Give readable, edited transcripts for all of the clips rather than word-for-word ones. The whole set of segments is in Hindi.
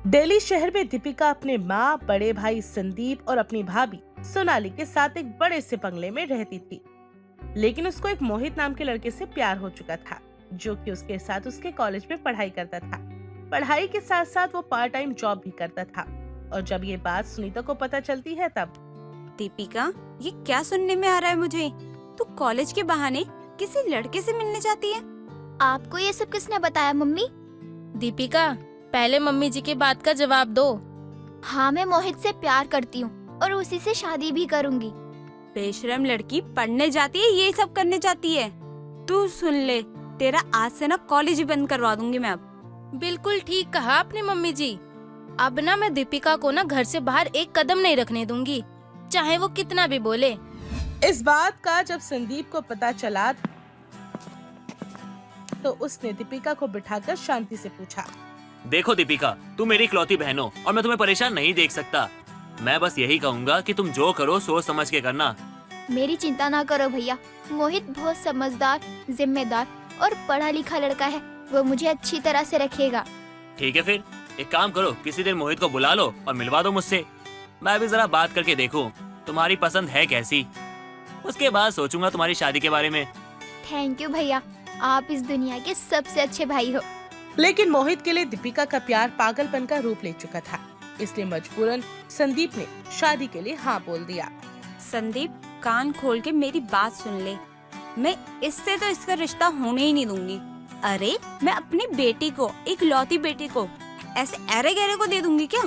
दिल्ली शहर में दीपिका अपने माँ, बड़े भाई संदीप और अपनी भाभी सोनाली के साथ एक बड़े से बंगले में रहती थी। लेकिन उसको एक मोहित नाम के लड़के से प्यार हो चुका था, जो कि उसके साथ उसके कॉलेज में पढ़ाई करता था। पढ़ाई के साथ साथ वो पार्ट टाइम जॉब भी करता था। और जब ये बात सुनीता को पता चलती है तब दीपिका, ये क्या सुनने में आ रहा है मुझे? तू कॉलेज के बहाने किसी लड़के से मिलने जाती है? आपको ये सब किसने बताया मम्मी? दीपिका, पहले मम्मी जी की बात का जवाब दो। हाँ, मैं मोहित से प्यार करती हूँ और उसी से शादी भी करूँगी। बेशरम लड़की पढ़ने जाती है, ये सब करने जाती है। तू सुन ले, तेरा आज से ना कॉलेज ही बंद करवा दूंगी मैं अब। बिल्कुल ठीक कहा आपने मम्मी जी। अब ना मैं दीपिका को ना घर से बाहर एक कदम नहीं रखने दूंगी, चाहे वो कितना भी बोले। इस बात का जब संदीप को पता चला तो उसने दीपिका को बिठाकर शांति से पूछा, देखो दीपिका, तुम मेरी इकलौती बहन हो और मैं तुम्हें परेशान नहीं देख सकता। मैं बस यही कहूँगा कि तुम जो करो सोच समझ के करना। मेरी चिंता ना करो भैया, मोहित बहुत समझदार, जिम्मेदार और पढ़ा लिखा लड़का है। वो मुझे अच्छी तरह से रखेगा। ठीक है, फिर एक काम करो, किसी दिन मोहित को बुला लो और मिलवा दो मुझसे। मैं भी जरा बात करके देखूं तुम्हारी पसंद है कैसी। उसके बाद सोचूंगा तुम्हारी शादी के बारे में। थैंक यू भैया, आप इस दुनिया के सबसे अच्छे भाई हो। लेकिन मोहित के लिए दीपिका का प्यार पागलपन का रूप ले चुका था, इसलिए मजबूरन संदीप ने शादी के लिए हाँ बोल दिया। संदीप, कान खोल के मेरी बात सुन ले। मैं इससे तो इसका रिश्ता होने ही नहीं दूंगी। अरे मैं अपनी बेटी को, इकलौती बेटी को ऐसे अरे गहरे को दे दूंगी क्या?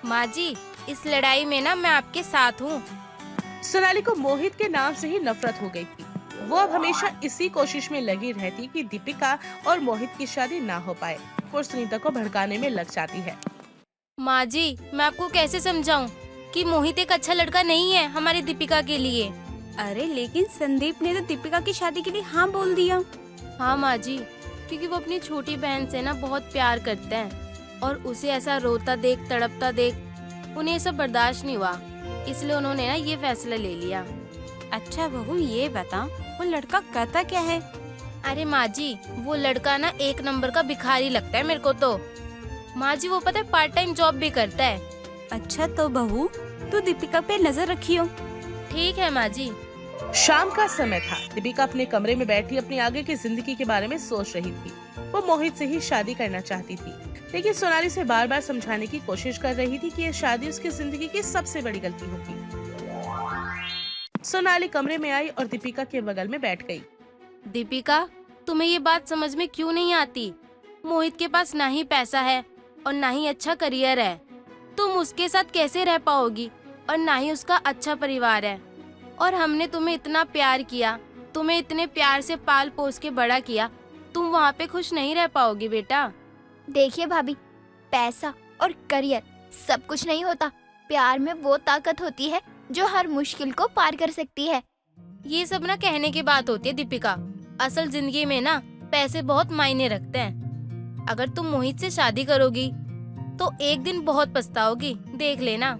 माँ जी, इस लड़ाई में ना मैं आपके साथ हूँ। सोनाली को मोहित के नाम से ही नफरत हो गई थी। वो अब हमेशा इसी कोशिश में लगी रहती कि दीपिका और मोहित की शादी ना हो पाए और सुनीता को भड़काने में लग जाती है। माँ जी, मैं आपको कैसे समझाऊं कि मोहित एक अच्छा लड़का नहीं है हमारी दीपिका के लिए। अरे लेकिन संदीप ने तो दीपिका की शादी के लिए हाँ बोल दिया। हाँ माँ जी, क्योंकि वो अपनी छोटी बहन से ना बहुत प्यार करते हैं और उसे ऐसा रोता देख, तड़पता देख उन्हें सब बर्दाश्त नहीं हुआ, इसलिए उन्होंने ना ये फैसला ले लिया। अच्छा बहू, ये बता वो लड़का करता क्या है? अरे माँ जी, वो लड़का ना एक नंबर का भिखारी लगता है मेरे को तो। माँ जी, वो पता है पार्ट टाइम जॉब भी करता है। अच्छा तो बहू, तू दीपिका पे नजर रखियो। ठीक है माँ जी। शाम का समय था। दीपिका अपने कमरे में बैठी अपनी आगे की जिंदगी के बारे में सोच रही थी। वो मोहित से ही शादी करना चाहती थी, लेकिन सोनाली से बार बार समझाने की कोशिश कर रही थी कि ये शादी उसकी जिंदगी की सबसे बड़ी गलती होगी। सोनाली कमरे में आई और दीपिका के बगल में बैठ गई। दीपिका, तुम्हें ये बात समझ में क्यों नहीं आती? मोहित के पास ना ही पैसा है और ना ही अच्छा करियर है। तुम उसके साथ कैसे रह पाओगी? और ना ही उसका अच्छा परिवार है। और हमने तुम्हें इतना प्यार किया, तुम्हें इतने प्यार से पाल पोस के बड़ा किया, तुम वहाँ पे खुश नहीं रह पाओगी बेटा। देखिए भाभी, पैसा और करियर सब कुछ नहीं होता। प्यार में वो ताकत होती है जो हर मुश्किल को पार कर सकती है। ये सब ना कहने की बात होती है दीपिका। असल जिंदगी में ना पैसे बहुत मायने रखते हैं। अगर तुम मोहित से शादी करोगी तो एक दिन बहुत पछताओगी, देख लेना।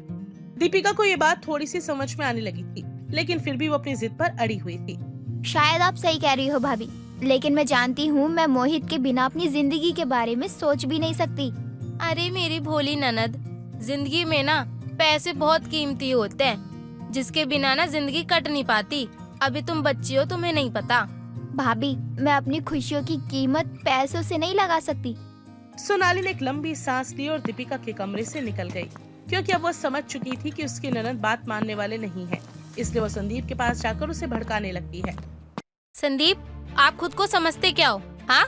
दीपिका को ये बात थोड़ी सी समझ में आने लगी थी, लेकिन फिर भी वो अपनी जिद पर अड़ी हुई थी। शायद आप सही कह रही हो भाभी, लेकिन मैं जानती हूँ मैं मोहित के बिना अपनी जिंदगी के बारे में सोच भी नहीं सकती। अरे मेरी भोली ननद, जिंदगी में ना पैसे बहुत कीमती होते हैं, जिसके बिना ना जिंदगी कट नहीं पाती। अभी तुम बच्ची हो, तुम्हें नहीं पता। भाभी, मैं अपनी खुशियों की कीमत पैसों से नहीं लगा सकती। सोनाली ने एक लंबी सांस ली और दीपिका के कमरे से निकल गई, क्योंकि अब वो समझ चुकी थी कि उसकी ननद बात मानने वाले नहीं है। इसलिए वो संदीप के पास जाकर उसे भड़काने लगती है। संदीप, आप खुद को समझते क्या हो? हाँ,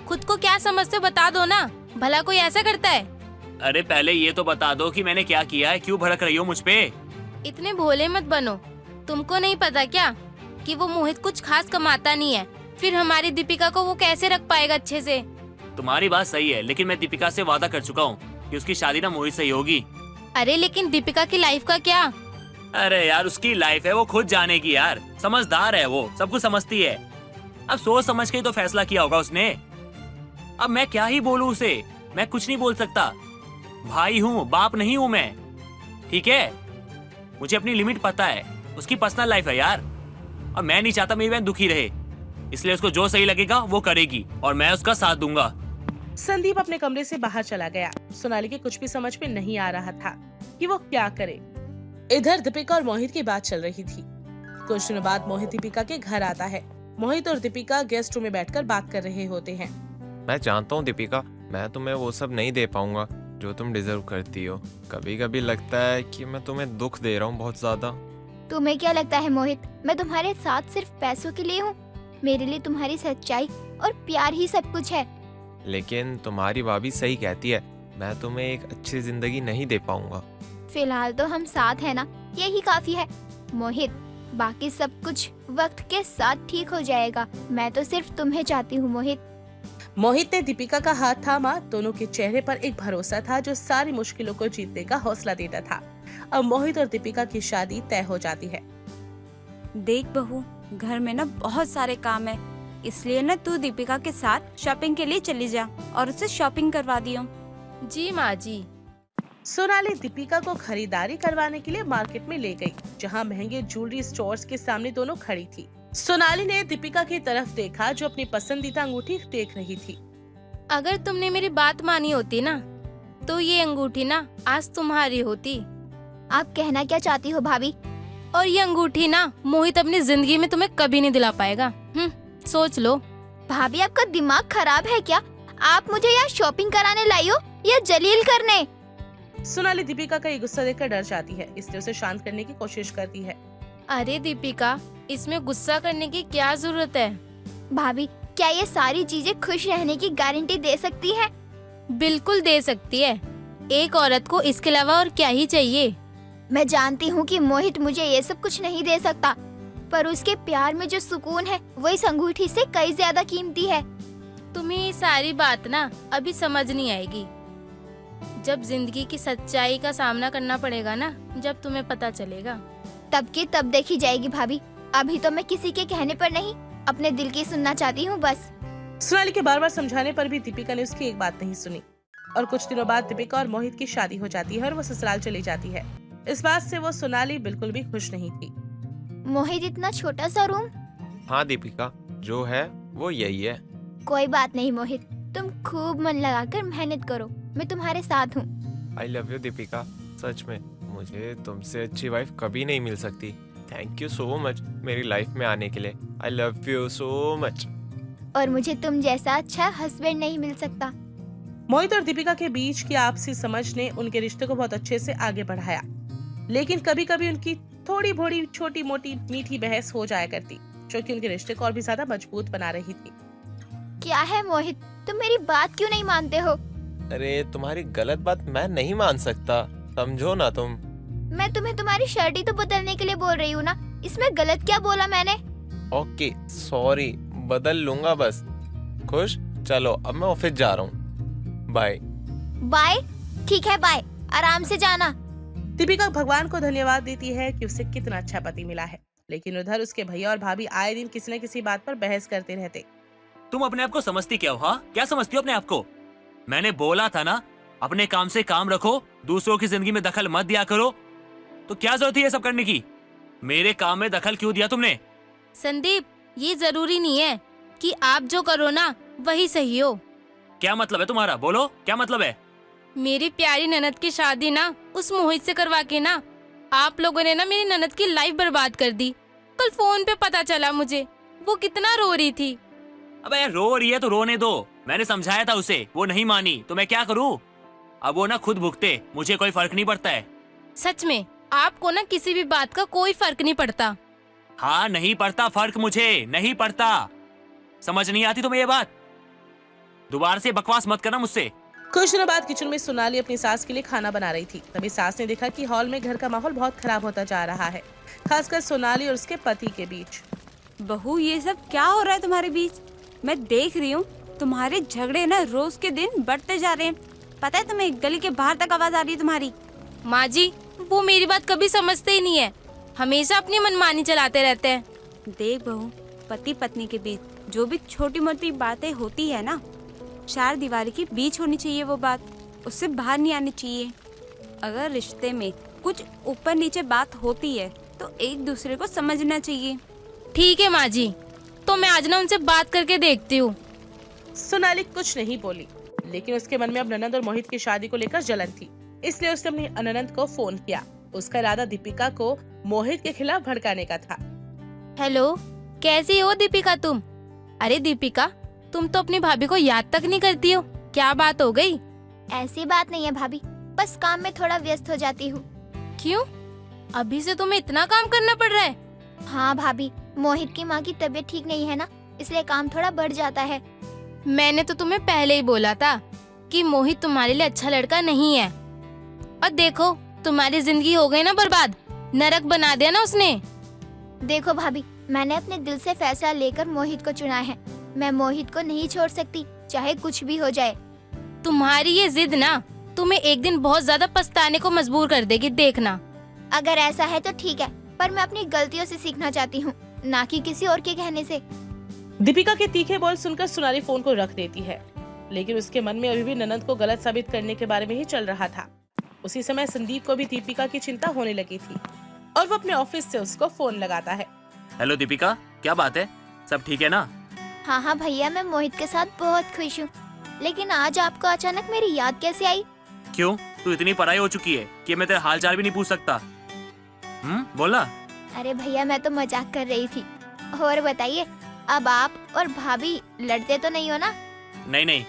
खुद को क्या समझते हो बता दो ना। भला कोई ऐसा करता है? अरे पहले ये तो बता दो कि मैंने क्या किया है, क्यों भड़क रही हो मुझ पे? इतने भोले मत बनो। तुमको नहीं पता क्या कि वो मोहित कुछ खास कमाता नहीं है, फिर हमारी दीपिका को वो कैसे रख पाएगा अच्छे से? तुम्हारी बात सही है, लेकिन मैं दीपिका से वादा कर चुका हूँ कि उसकी शादी ना मोहित से ही होगी। अरे लेकिन दीपिका की लाइफ का क्या? अरे यार, उसकी लाइफ है, वो खुद जानेगी यार। समझदार है वो, सब कुछ समझती है। अब सोच समझ के ही तो फैसला किया होगा उसने। अब मैं क्या ही बोलूं उसे? मैं कुछ नहीं बोल सकता। भाई हूँ, बाप नहीं हूँ मैं। ठीक है, मुझे अपनी लिमिट पता है। उसकी पर्सनल लाइफ है यार, और मैं नहीं चाहता मेरी बहन दुखी रहे। इसलिए उसको जो सही लगेगा वो करेगी और मैं उसका साथ दूंगा। संदीप अपने कमरे से बाहर चला गया। सोनाली के कुछ भी समझ में नहीं आ रहा था कि वो क्या करे। इधर दीपिका और मोहित की बात चल रही थी। कुछ दिनों बाद मोहित दीपिका के घर आता है। मोहित और दीपिका गेस्ट रूम में बैठकर बात कर रहे होते हैं। मैं जानता हूँ दीपिका, मैं तुम्हें वो सब नहीं दे पाऊंगा जो तुम डिजर्व करती हो। कभी कभी लगता है कि मैं तुम्हें दुख दे रहा हूँ बहुत ज्यादा। तुम्हें क्या लगता है मोहित, मैं तुम्हारे साथ सिर्फ पैसों के लिए हूँ? मेरे लिए तुम्हारी सच्चाई और प्यार ही सब कुछ है। लेकिन तुम्हारी भाभी सही कहती है, मैं तुम्हें एक अच्छी जिंदगी नहीं दे पाऊंगा। फिलहाल तो हम साथ हैं ना, यही काफी है। मोहित, बाकी सब कुछ वक्त के साथ ठीक हो जाएगा। मैं तो सिर्फ तुम्हें चाहती हूँ मोहित। मोहित ने दीपिका का हाथ थामा। दोनों के चेहरे पर एक भरोसा था जो सारी मुश्किलों को जीतने का हौसला देता था। अब मोहित और दीपिका की शादी तय हो जाती है। देख बहू, घर में ना बहुत सारे काम है, इसलिए ना तू दीपिका के साथ शॉपिंग के लिए चली जा और उसे शॉपिंग करवा दियो। जी माँ जी। सोनाली दीपिका को खरीदारी करवाने के लिए मार्केट में ले गई, जहां महंगे ज्वेलरी स्टोर्स के सामने दोनों खड़ी थी। सोनाली ने दीपिका की तरफ देखा जो अपनी पसंदीदा अंगूठी देख रही थी। अगर तुमने मेरी बात मानी होती ना, तो ये अंगूठी ना आज तुम्हारी होती। आप कहना क्या चाहती हो भाभी? और ये अंगूठी ना मोहित अपनी जिंदगी में तुम्हें कभी नहीं दिला पाएगा। सोच लो। भाभी, आपका दिमाग खराब है क्या? आप मुझे यहाँ शॉपिंग कराने लाई हो या जलील करने? सोनाली दीपिका का ये गुस्सा देखकर डर जाती है, इसलिए उसे शांत करने की कोशिश करती है। अरे दीपिका, इसमें गुस्सा करने की क्या जरूरत है? भाभी, क्या ये सारी चीजें खुश रहने की गारंटी दे सकती है? बिल्कुल दे सकती है। एक औरत को इसके अलावा और क्या ही चाहिए। मैं जानती हूँ कि मोहित मुझे ये सब कुछ नहीं दे सकता, पर उसके प्यार में जो सुकून है वो इस अंगूठी से कई ज्यादा कीमती है। तुम्हें ये सारी बात ना अभी समझ नहीं आएगी। जब जिंदगी की सच्चाई का सामना करना पड़ेगा ना, जब तुम्हें पता चलेगा। तब की तब देखी जाएगी भाभी। अभी तो मैं किसी के कहने पर नहीं, अपने दिल की सुनना चाहती हूँ बस। सोनाली के बार बार समझाने पर भी दीपिका ने उसकी एक बात नहीं सुनी और कुछ दिनों बाद दीपिका और मोहित की शादी हो जाती है और वो ससुराल चली जाती है। इस बात से वो सोनाली बिल्कुल भी खुश नहीं थी। मोहित, इतना छोटा सा रूम? हाँ दीपिका, जो है वो यही है। कोई बात नहीं मोहित, तुम खूब मन लगाकर मेहनत करो, मैं तुम्हारे साथ हूँ। आई लव यू दीपिका, सच में मुझे तुमसे अच्छी वाइफ कभी नहीं मिल सकती। थैंक यू सो मच मेरी लाइफ में आने के लिए। I love you so much. और मुझे तुम जैसा अच्छा हस्बैंड नहीं मिल सकता। मोहित और दीपिका के बीच की आपसी समझ ने उनके रिश्ते को बहुत अच्छे से आगे बढ़ाया, लेकिन कभी कभी उनकी थोड़ी बड़ी छोटी मोटी मीठी बहस हो जाया करती, जो कि उनके रिश्ते को और भी ज्यादा मजबूत बना रही थी। क्या है मोहित, तुम मेरी बात क्यों नहीं मानते हो? अरे तुम्हारी गलत बात मैं नहीं मान सकता, समझो ना तुम। मैं तुम्हें तुम्हारी शर्ट ही तो बदलने के लिए बोल रही हूँ ना, इसमें गलत क्या बोला मैंने? ओके सॉरी, बदल लूंगा बस। खुश? चलो अब मैं ऑफिस जा रहा हूँ। बाय। बाय? ठीक है बाय, आराम से जाना। दीपिका भगवान को धन्यवाद देती है कि उसे कितना अच्छा पति मिला है, लेकिन उधर उसके भैया और भाभी आए दिन किसी न किसी बात पर बहस करते रहते। तुम अपने आप को समझती क्या हो? हाँ, क्या समझती हो अपने आप को? मैंने बोला था ना, अपने काम से काम रखो, दूसरों की जिंदगी में दखल मत दिया करो। तो क्या जरूरत है ये सब करने की? मेरे काम में दखल क्यों दिया तुमने? संदीप, ये जरूरी नहीं है कि आप जो करो ना वही सही हो। क्या मतलब है तुम्हारा? बोलो, क्या मतलब है? मेरी प्यारी ननद की शादी ना उस मोहित से करवा के ना आप लोगों ने ना मेरी ननद की लाइफ बर्बाद कर दी। कल फोन पे पता चला मुझे वो कितना रो रही थी। अबे यार, रो रही है तो रोने दो। मैंने समझाया था उसे, वो नहीं मानी, तो मैं क्या करूँ? अब वो ना खुद भुगते, मुझे कोई फर्क नहीं पड़ता है। सच में आपको ना किसी भी बात का कोई फर्क नहीं पड़ता। हाँ, नहीं पड़ता फर्क, मुझे नहीं पड़ता। समझ नहीं आती तुम्हें ये बात? दोबारा से बकवास मत करना मुझसे। कुछ दिनों बाद किचन में सोनाली अपनी सास के लिए खाना बना रही थी। तभी सास ने देखा कि हॉल में घर का माहौल बहुत खराब होता जा रहा है, खासकर सोनाली और उसके पति के बीच। बहू, ये सब क्या हो रहा है तुम्हारे बीच? मैं देख रही हूँ तुम्हारे झगड़े ना रोज के दिन बढ़ते जा रहे हैं। पता है तुम्हें, गली के बाहर तक आवाज आ रही है तुम्हारी। माँ जी, वो मेरी बात कभी समझते ही नहीं है, हमेशा अपनी मनमानी चलाते रहते हैं। देख बहू, पति पत्नी के बीच जो भी छोटी मोटी बातें होती है ना, चार दीवारी के बीच होनी चाहिए वो बात, उससे बाहर नहीं आनी चाहिए। अगर रिश्ते में कुछ ऊपर नीचे बात होती है तो एक दूसरे को समझना चाहिए। ठीक है माँ जी, तो मैं आज ना उनसे बात करके देखती हूँ। सोनाली कुछ नहीं बोली। लेकिन उसके मन में अब ननद और मोहित की शादी को लेकर जलन थी, इसलिए उसने अपनी ननद को फोन किया। उसका इरादा दीपिका को मोहित के खिलाफ भड़काने का था। हेलो, कैसी हो दीपिका तुम? अरे दीपिका, तुम तो अपनी भाभी को याद तक नहीं करती हो, क्या बात हो गई? ऐसी बात नहीं है भाभी, बस काम में थोड़ा व्यस्त हो जाती हूँ। क्यों? अभी से तुम्हें इतना काम करना पड़ रहा है? हाँ भाभी, मोहित की माँ की तबीयत ठीक नहीं है ना, इसलिए काम थोड़ा बढ़ जाता है। मैंने तो तुम्हें पहले ही बोला था कि मोहित तुम्हारे लिए अच्छा लड़का नहीं है। और देखो, तुम्हारी जिंदगी हो गई ना बर्बाद, नरक बना दिया ना उसने। देखो भाभी, मैंने अपने दिल से फैसला लेकर मोहित को चुना है। मैं मोहित को नहीं छोड़ सकती, चाहे कुछ भी हो जाए। तुम्हारी ये जिद ना तुम्हें एक दिन बहुत ज्यादा पछताने को मजबूर कर देगी, देखना। अगर ऐसा है तो ठीक है, पर मैं अपनी गलतियों से सीखना चाहती हूँ, ना कि किसी और के कहने से। दीपिका के तीखे बोल सुनकर सोनाली फोन को रख देती है, लेकिन उसके मन में अभी भी ननद को गलत साबित करने के बारे में ही चल रहा था। उसी समय संदीप को भी दीपिका की चिंता होने लगी थी और वो अपने ऑफिस से उसको फोन लगाता है। हेलो दीपिका, क्या बात है? सब ठीक है ना? हाँ हाँ भैया, मैं मोहित के साथ बहुत खुश हूँ, लेकिन आज आपको अचानक मेरी याद कैसे आई? क्यों, तू इतनी पढ़ाई हो चुकी है कि मैं तेरा हाल चाल भी नहीं पूछ सकता? बोला। अरे भैया, मैं तो मजाक कर रही थी। और बताइए, अब आप और भाभी लड़ते तो नहीं हो ना? नहीं।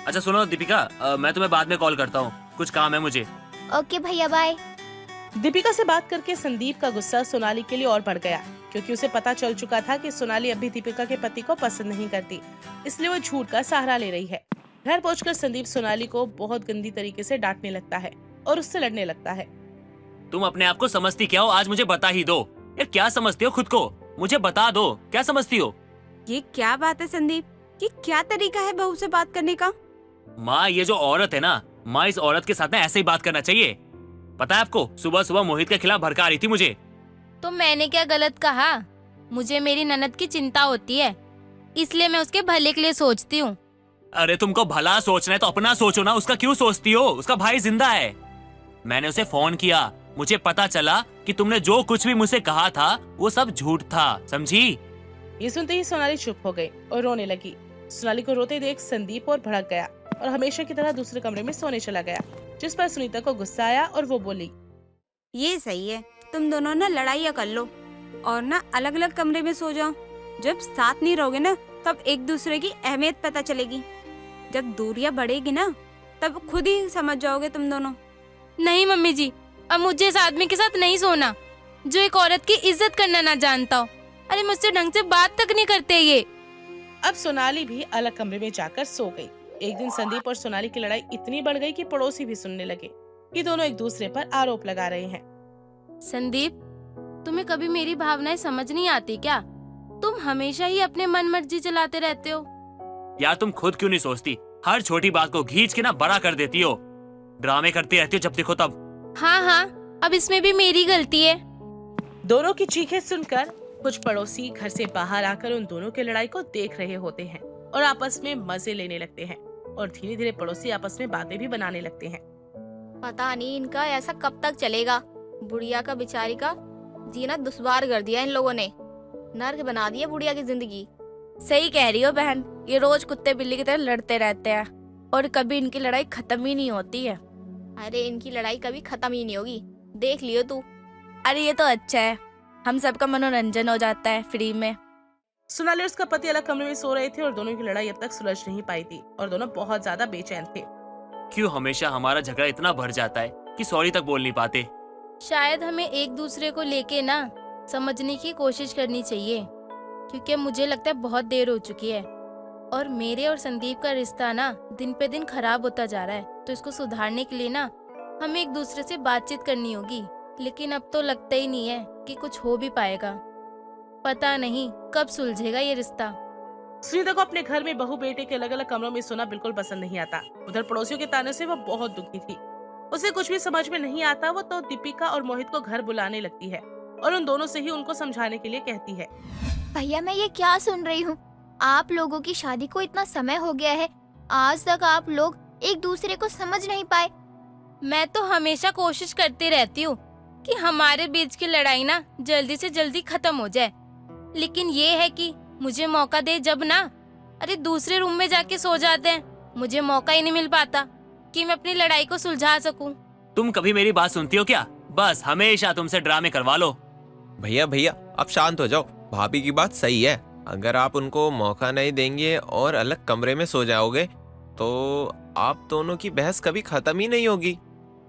अच्छा सुनो दीपिका, मैं तुम्हें बाद में कॉल करता हूँ, कुछ काम है मुझे। ओके भैया, बाय। दीपिका से बात करके संदीप का गुस्सा सोनाली के लिए और बढ़ गया, क्योंकि उसे पता चल चुका था कि सोनाली अभी दीपिका के पति को पसंद नहीं करती, इसलिए वो झूठ का सहारा ले रही है। घर पहुंचकर संदीप सोनाली को बहुत गंदी तरीके से डांटने लगता है और उससे लड़ने लगता है। तुम अपने आप को समझती क्या हो? आज मुझे बता ही दो यार, क्या समझती हो खुद को? मुझे बता दो, क्या समझती हो? ये क्या बात है संदीप? ये क्या तरीका है बहू से बात करने का? माँ, ये जो औरत है ना, माँ, इस औरत के साथ ना ऐसे ही बात करना चाहिए। पता है आपको, सुबह सुबह मोहित के खिलाफ भड़का रही थी मुझे। तो मैंने क्या गलत कहा? मुझे मेरी ननद की चिंता होती है, इसलिए मैं उसके भले के लिए सोचती हूँ। अरे तुमको भला सोचना है तो अपना सोचो ना, उसका क्यों सोचती हो? उसका भाई जिंदा है। मैंने उसे फोन किया, मुझे पता चला कि तुमने जो कुछ भी मुझसे कहा था वो सब झूठ था, समझी? ये सुनते ही सोनाली चुप हो गई और रोने लगी। सोनाली को रोते देख संदीप और भड़क गया और हमेशा की तरह दूसरे कमरे में सोने चला गया, जिस पर सुनीता को गुस्सा आया और वो बोली, ये सही है, तुम दोनों ना लड़ाइयाँ कर लो और ना अलग अलग कमरे में सो जाओ। जब साथ नहीं रहोगे ना, तब एक दूसरे की अहमियत पता चलेगी। जब दूरियां बढ़ेगी ना, तब खुद ही समझ जाओगे तुम दोनों। नहीं मम्मी जी, अब मुझे इस आदमी के साथ नहीं सोना जो एक औरत की इज्जत करना ना जानता हो। अरे मुझसे ढंग से बात तक नहीं करते ये। अब सोनाली भी अलग कमरे में जाकर सो गई। एक दिन संदीप और सोनाली की लड़ाई इतनी बढ़ गई कि पड़ोसी भी सुनने लगे कि दोनों एक दूसरे पर आरोप लगा रहे हैं। संदीप, तुम्हें कभी मेरी भावनाएं समझ नहीं आती क्या? तुम हमेशा ही अपने मन मर्जी चलाते रहते हो। यार तुम खुद क्यों नहीं सोचती? हर छोटी बात को खींच के ना बड़ा कर देती हो, ड्रामे करती रहती हो जब देखो तब। हाँ, अब इसमें भी मेरी गलती है। दोनों की चीखें सुनकर कुछ पड़ोसी घर से बाहर आकर उन दोनों की लड़ाई को देख रहे होते हैं और आपस में मजे लेने लगते हैं और धीरे धीरे पड़ोसी आपस में बातें भी बनाने लगते हैं। पता नहीं इनका ऐसा कब तक चलेगा। बुढ़िया का बेचारी का जीना दुश्वार कर दिया इन लोगों ने, नर्क बना दिया बुढ़िया की जिंदगी। सही कह रही हो बहन, ये रोज कुत्ते बिल्ली की तरह लड़ते रहते हैं और कभी इनकी लड़ाई खत्म ही नहीं होती है। अरे इनकी लड़ाई कभी खत्म ही नहीं होगी, देख लियो तू। अरे ये तो अच्छा है, हम सबका मनोरंजन हो जाता है फ्री में। सोनाली और उसका पति अलग कमरे में सो रहे थे और दोनों की लड़ाई अब तक सुलझ नहीं पाई थी और दोनों बहुत ज्यादा बेचैन थे। क्यों हमेशा हमारा झगड़ा इतना बढ़ जाता है कि सॉरी तक बोल नहीं पाते? शायद हमें एक दूसरे को लेके ना समझने की कोशिश करनी चाहिए, क्योंकि मुझे लगता है बहुत देर हो चुकी है और मेरे और संदीप का रिश्ता ना दिन पे दिन खराब होता जा रहा है। तो इसको सुधारने के लिए ना हमें एक दूसरे से बातचीत करनी होगी, लेकिन अब तो लगता ही नहीं है कि कुछ हो भी पाएगा। पता नहीं कब सुलझेगा ये रिश्ता। सुनीता को अपने घर में बहू बेटे के अलग अलग कमरों में सोना बिल्कुल पसंद नहीं आता। उधर पड़ोसियों के ताने से वो बहुत दुखी थी। उसे कुछ भी समझ में नहीं आता। वो तो दीपिका और मोहित को घर बुलाने लगती है और उन दोनों से ही उनको समझाने के लिए कहती है। भैया, मैं ये क्या सुन रही हूँ? आप लोगों की शादी को इतना समय हो गया है, आज तक आप लोग एक दूसरे को समझ नहीं पाए। मैं तो हमेशा कोशिश करती रहती हूँ कि हमारे बीच की लड़ाई ना जल्दी से जल्दी खत्म हो जाए, लेकिन ये है कि मुझे मौका दे जब ना, अरे दूसरे रूम में जाके सो जाते हैं मुझे मौका ही नहीं मिल पाता कि मैं अपनी लड़ाई को सुलझा सकूं। तुम कभी मेरी बात सुनती हो क्या? बस हमेशा तुमसे ड्रामे करवा लो। भैया भैया आप शांत हो जाओ, भाभी की बात सही है। अगर आप उनको मौका नहीं देंगे और अलग कमरे में सो जाओगे तो आप दोनों की बहस कभी खत्म ही नहीं होगी।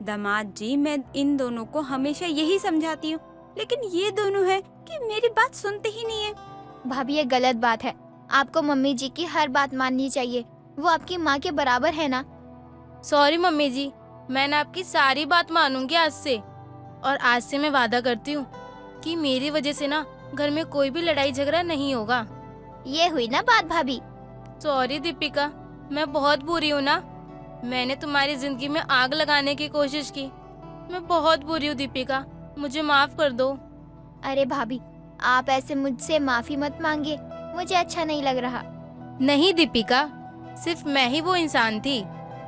दामाद जी, मैं इन दोनों को हमेशा यही समझाती हूँ, लेकिन ये दोनों हैं कि मेरी बात सुनते ही नहीं है। भाभी ये गलत बात है। आपको मम्मी जी की हर बात माननी चाहिए। वो आपकी माँ के बराबर है ना। सॉरी मम्मी जी, मैं ना आपकी सारी बात मानूंगी आज से। और आज से मैं वादा करती हूँ कि मेरी वजह से ना घर में कोई भी लड़ाई झगड़ा नहीं होगा। ये हुई ना बात भाभी। सॉरी दीपिका, मैं बहुत बुरी हूँ ना। मैंने तुम्हारी जिंदगी में आग लगाने की कोशिश की। मैं बहुत बुरी हूँ दीपिका, मुझे माफ कर दो। अरे भाभी, आप ऐसे मुझसे माफी मत मांगिए, मुझे अच्छा नहीं लग रहा। नहीं दीपिका, सिर्फ मैं ही वो इंसान थी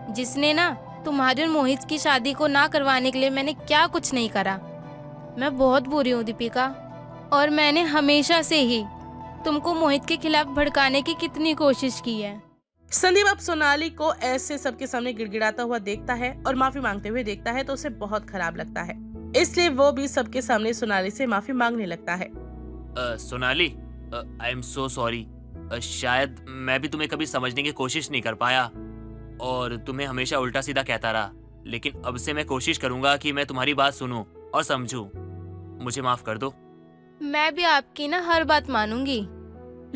जिसने ना तुम्हारी और मोहित की शादी को ना करवाने के लिए मैंने क्या कुछ नहीं करा। मैं बहुत बुरी हूँ दीपिका, और मैंने हमेशा से ही तुमको मोहित के खिलाफ भड़काने की कितनी कोशिश की है। संदीप अब सोनाली को ऐसे सबके सामने गिड़गिड़ाता हुआ देखता है और माफी मांगते हुए देखता है तो उसे बहुत खराब लगता है। इसलिए वो भी सबके सामने सोनाली से माफी मांगने लगता है। Sonali, I am so sorry. शायद मैं भी तुम्हें कभी समझने की कोशिश नहीं कर पाया और तुम्हें हमेशा उल्टा सीधा कहता रहा, लेकिन अब से मैं कोशिश करूंगा कि मैं तुम्हारी बात सुनूं और समझूं। मुझे माफ कर दो। मैं भी आपकी ना हर बात मानूंगी।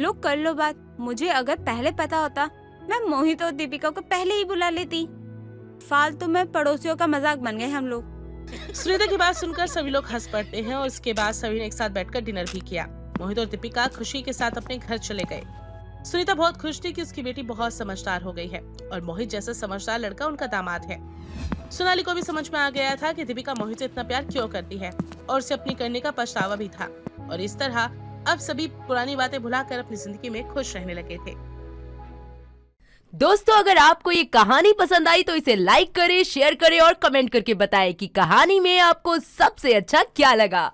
लोग कर लो बात। मुझे अगर पहले पता होता मैं मोहित और दीपिका को पहले ही बुला लेती। फालतू में पड़ोसियों का मजाक बन गए हम लोग। सुनीता की बात सुनकर सभी लोग हंस पड़ते हैं और इसके बाद सभी ने एक साथ बैठकर डिनर भी किया। मोहित और दीपिका खुशी के साथ अपने घर चले गए। सुनीता बहुत खुश थी कि उसकी बेटी बहुत समझदार हो गई है और मोहित जैसा समझदार लड़का उनका दामाद है। सोनाली को भी समझ में आ गया था कि दीपिका मोहित से इतना प्यार क्यों करती है और उसे अपनी करने का पछतावा भी था। और इस तरह अब सभी पुरानी बातें भुलाकर अपनी जिंदगी में खुश रहने लगे थे। दोस्तों, अगर आपको ये कहानी पसंद आई तो इसे लाइक करें, शेयर करें और कमेंट करके बताएं कि कहानी में आपको सबसे अच्छा क्या लगा।